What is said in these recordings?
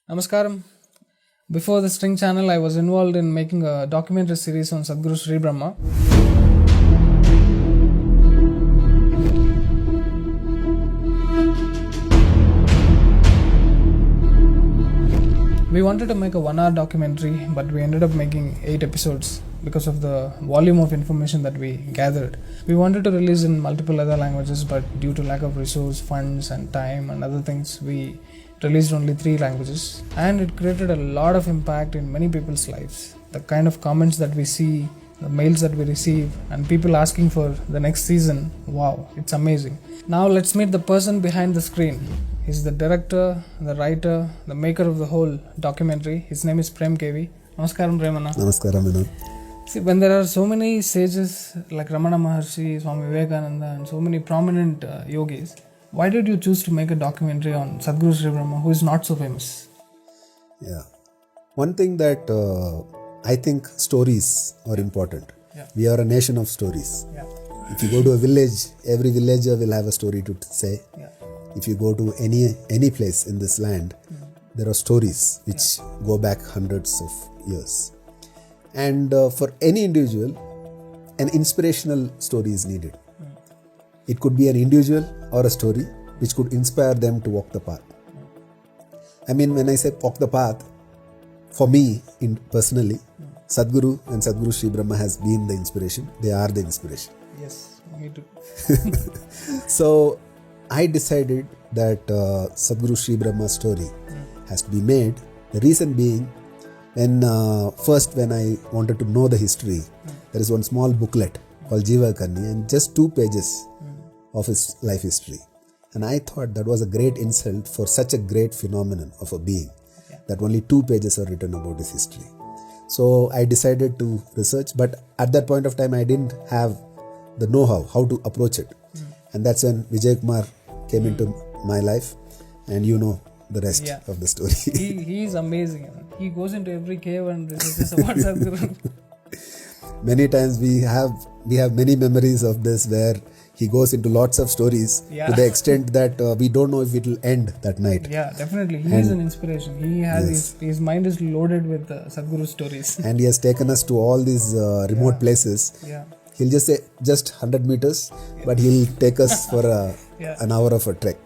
Namaskaram. Before the String channel, I was involved in making a documentary series on Sadhguru Shribrahma. We wanted to make a 1-hour documentary, but we ended up making 8 episodes because of the volume of information that we gathered. We wanted to release in multiple other languages, but due to lack of resource, funds and time and other things, we released only 3 languages, and it created a lot of impact in many people's lives. The kind of comments that we see, the mails that we receive, and people asking for the next season, wow, it's amazing. Now let's meet the person behind the screen. He's the director, the writer, the maker of the whole documentary. His name is 𝘀𝗂𝗽𝗍. Namaskaram, Ramana. Namaskaram, Vinod. See, when there are so many sages like Ramana Maharshi, Swami Vivekananda, and so many prominent yogis, why did you choose to make a documentary on Sadhguru Shribrahma, who is not so famous? Yeah. One thing that I think stories are important. Yeah. We are a nation of stories. Yeah. If you go to a village, every villager will have a story to say. Yeah. If you go to any place in this land, there are stories which go back hundreds of years. And for any individual, an inspirational story is needed. It could be an individual or a story which could inspire them to walk the path. I mean, when I say walk the path, for me, personally, Sadhguru and Sadhguru Shribrahma has been the inspiration. They are the inspiration. Yes, me too. So, I decided that Sadhguru Shribrahma's story has to be made. The reason being, when I wanted to know the history, there is one small booklet called 𝘀𝗂𝗽𝗍 and just 2 pages of his life history. And I thought that was a great insult for such a great phenomenon of a being, that only 2 pages are written about his history. So I decided to research, but at that point of time I didn't have the know-how, how to approach it. And that's when 𝘀𝗂𝗽𝗍 came into my life, and you know the rest of the story. He is amazing. He goes into every cave and researches about Sadhguru. Many times we have many memories of this, where he goes into lots of stories to the extent that we don't know if it will end that night. Yeah, definitely. He is an inspiration. He has his mind is loaded with Sadhguru stories. And he has taken us to all these remote places. Yeah. He'll just say just 100 meters, but he'll take us for an hour of a trek.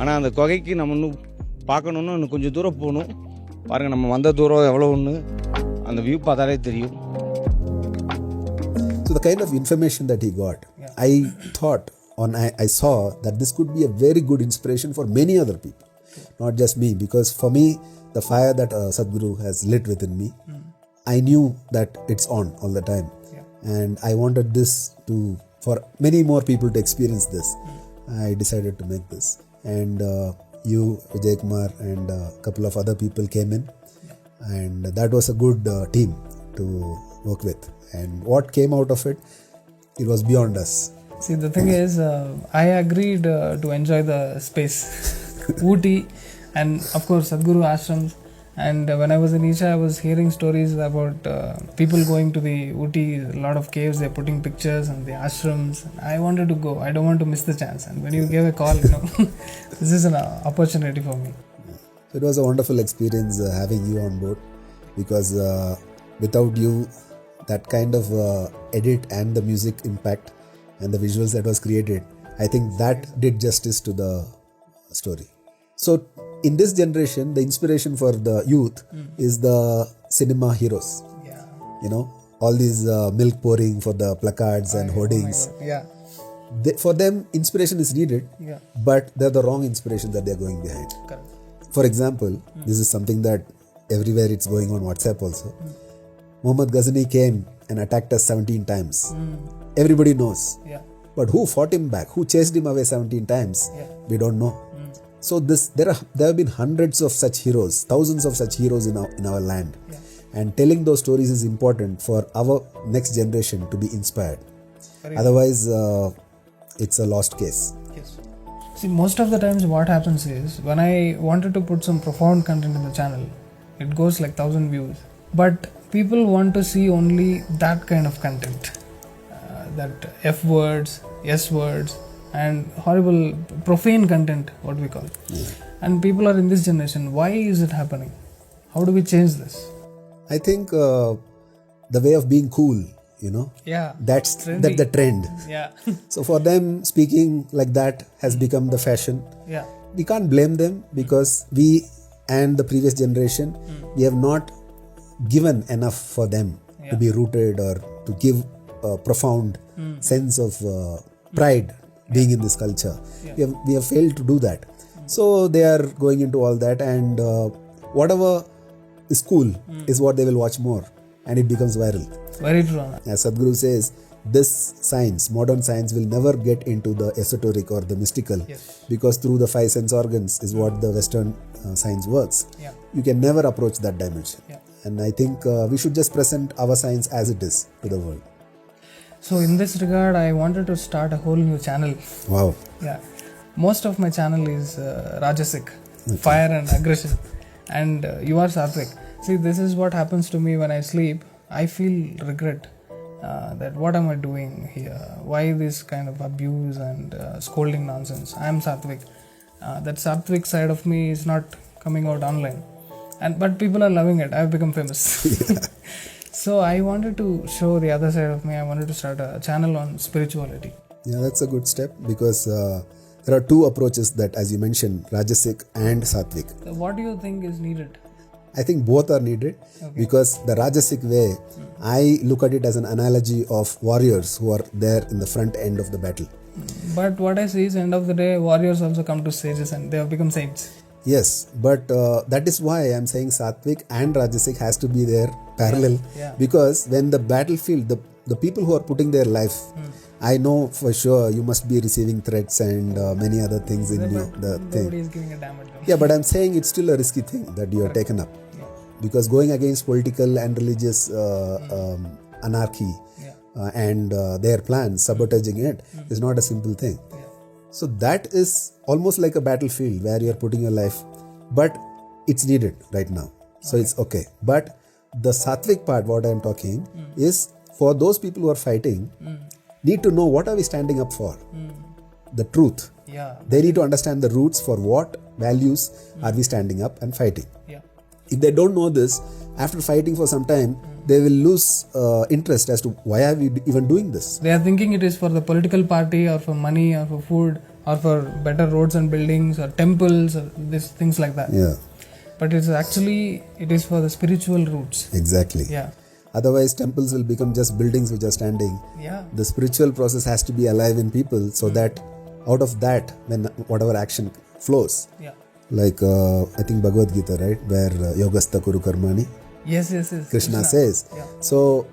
ஆனால் அந்த குகைக்கு நம்ம இன்னும் பார்க்கணுன்னு இன்னும் கொஞ்சம் தூரம் போகணும். பாருங்கள், நம்ம வந்த தூரம் எவ்வளோன்னு அந்த வியூ பார்த்தாலே தெரியும். So the kind of information that he got, I thought, I saw that this could be a very good inspiration for many other people, not just me, because for me, the fire that Sadhguru has lit within me, I knew that it's on all the time. And I wanted this for many more people to experience this. I decided to make this. And you, 𝘀𝗂𝗽𝗍, and a couple of other people came in. And that was a good team to work with. And what came out of it, it was beyond us. See, the thing is, I agreed to enjoy the space. Ooty, and of course Sadhguru ashrams. And when I was in Isha, I was hearing stories about people going to the Ooty, a lot of caves, they're putting pictures and the ashrams. I wanted to go. I don't want to miss the chance. And when you gave a call, this is an opportunity for me. It was a wonderful experience having you on board, because without you, that kind of edit and the music impact and the visuals that was created, I think that did justice to the story. So in this generation, the inspiration for the youth is the cinema heroes. All these milk pouring for the placards and hoardings. For them, inspiration is needed, but they're the wrong inspiration that they're going behind. Correct. For example, this is something that everywhere it's going on WhatsApp also. Muhammad Ghazni came and attacked us 17 times. Everybody knows. But who fought him back? Who chased him away 17 times? We don't know. So there have been hundreds of such heroes, thousands of such heroes in our land. And telling those stories is important for our next generation to be inspired. Otherwise, it's a lost case. Yes. See, most of the times what happens is, when I wanted to put some profound content in the channel, it goes like 1,000 views. But people want to see only that kind of content. That F words, S words, and horrible profane content, what we call. And people are in this generation. Why is it happening? How do we change this? I think the way of being cool, that's the trend. Yeah. So for them, speaking like that has become the fashion. Yeah. We can't blame them because we and the previous generation, we have not given enough for them to be rooted or to give a profound sense of pride being in this culture. We have failed to do that. So they are going into all that, and whatever is cool is what they will watch more, and it becomes viral. Very true. As Sadhguru says, this science, modern science, will never get into the esoteric or the mystical, because through the five sense organs is what the Western science works. You can never approach that dimension. And I think we should just present our science as it is to the world. So in this regard, I wanted to start a whole new channel. Wow. Yeah. Most of my channel is _Ś𝗲𝗿, fire and aggression. And you are Sattvic. See, this is what happens to me when I sleep. I feel regret that what am I doing here? Why this kind of abuse and scolding nonsense? I am Sattvic. That Sattvic side of me is not coming out online. But people are loving it. I have become famous. So I wanted to show the other side of me. I wanted to start a channel on spirituality. Yeah, that's a good step, because there are two approaches that, as you mentioned, Rajasic and Sattvic. So what do you think is needed? I think both are needed, because the Rajasic way, I look at it as an analogy of warriors who are there in the front end of the battle. But what I see is, end of the day, warriors also come to sages and they have become saints. Yes, but that is why I am saying Sattvic and Rajasic has to be there parallel, because when the battlefield, the people who are putting their life, I know for sure you must be receiving threats and many other things in the thing. Nobody is giving a damn at them. Yeah, but I'm saying it's still a risky thing that you are taken up, because going against political and religious anarchy and their plans, sabotaging it, is not a simple thing. So that is almost like a battlefield where you are putting your life, but it's needed right now. So it's okay. But the Sattvic part, what I am talking, is for those people who are fighting, need to know what are we standing up for. The truth. They need to understand the roots for what values are we standing up and fighting. If they don't know this, after fighting for some time, they will lose interest as to why are we even doing this. They are thinking it is for the political party or for money or for food or for better roads and buildings or temples or this things like that. But it's actually, it is for the spiritual roots. Exactly. Otherwise, temples will become just buildings which are standing. The spiritual process has to be alive in people, so that out of that, when whatever action flows, like I think Bhagavad Gita, right, where yogastha kuru karmani. Yes. Krishna says. So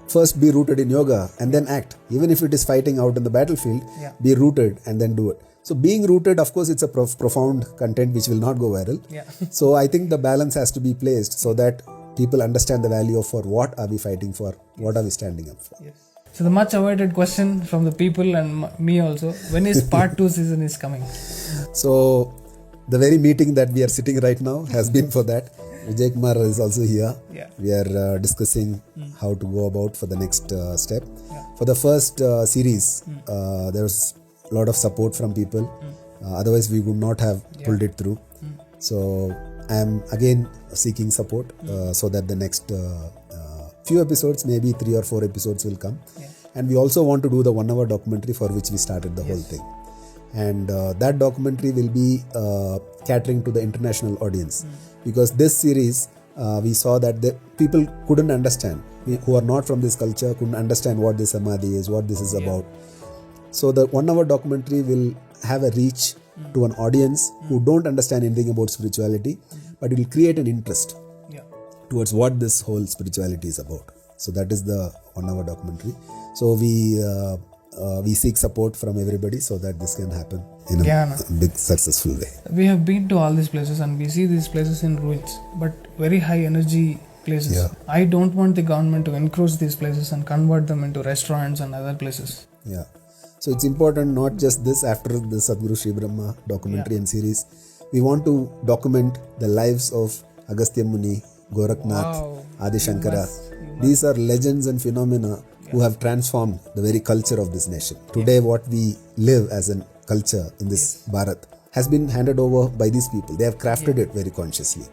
first be rooted in yoga and then act. Even if it is fighting out in the battlefield, be rooted and then do it. So being rooted, of course, it's a profound content which will not go viral. So I think the balance has to be placed so that people understand the value of for what are we fighting for, what are we standing up for. So the much awaited question from the people and me also, when is part 2 season is coming? So the very meeting that we are sitting right now has been for that. hes𝗲𝗍𝗍 is also here. We are discussing how to go about for the next step. For the first series, there was a lot of support from people. Otherwise, we would not have pulled it through. So I am again seeking support so that the next few episodes, maybe 3 or 4 episodes will come. And we also want to do the 1 hour documentary for which we started the whole thing. And that documentary will be catering to the international audience. Because this series, we saw that the people couldn't understand, who are not from this culture, couldn't understand what this Samadhi is, what this is about. So the 1 hour documentary will have a reach to an audience who don't understand anything about spirituality, but it will create an interest towards what this whole spirituality is about. So that is the 1 hour documentary. So we seek support from everybody so that this can happen in a big successful way. We have been to all these places and we see these places in ruins, but very high energy places. I don't want the government to encroach these places and convert them into restaurants and other places. So it's important, not just this, after the Sadhguru Shribrahma documentary and series, we want to document the lives of Agastya Muni, Gorakhnath, Adi Shankara. These are legends and phenomena who have transformed the very culture of this nation. Today what we live as an culture in this Bharat has been handed over by these people. They have crafted it very consciously.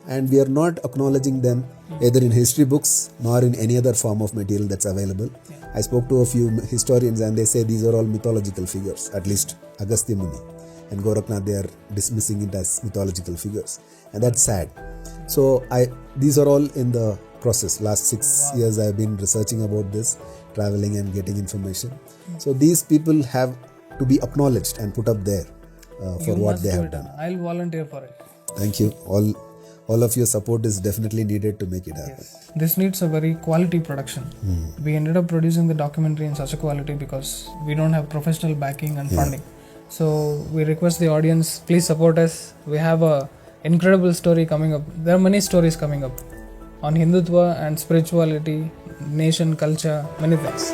And we are not acknowledging them either in history books nor in any other form of material that's available. I spoke to a few historians and they say these are all mythological figures, at least Agastya Muni and Gorakhnath, they are dismissing it as mythological figures. And that's sad. So these are all in the process. Last 6 years I have been researching about this, traveling and getting information. So these people have to be acknowledged and put up there for what they have done. I'll volunteer for it. Thank you. All of your support is definitely needed to make it happen. Yes. This needs a very quality production. We ended up producing the documentary in such a quality because we don't have professional backing and funding. So we request the audience, please support us. We have a incredible story coming up. There are many stories coming up on Hindutva and spirituality, nation, culture, many things.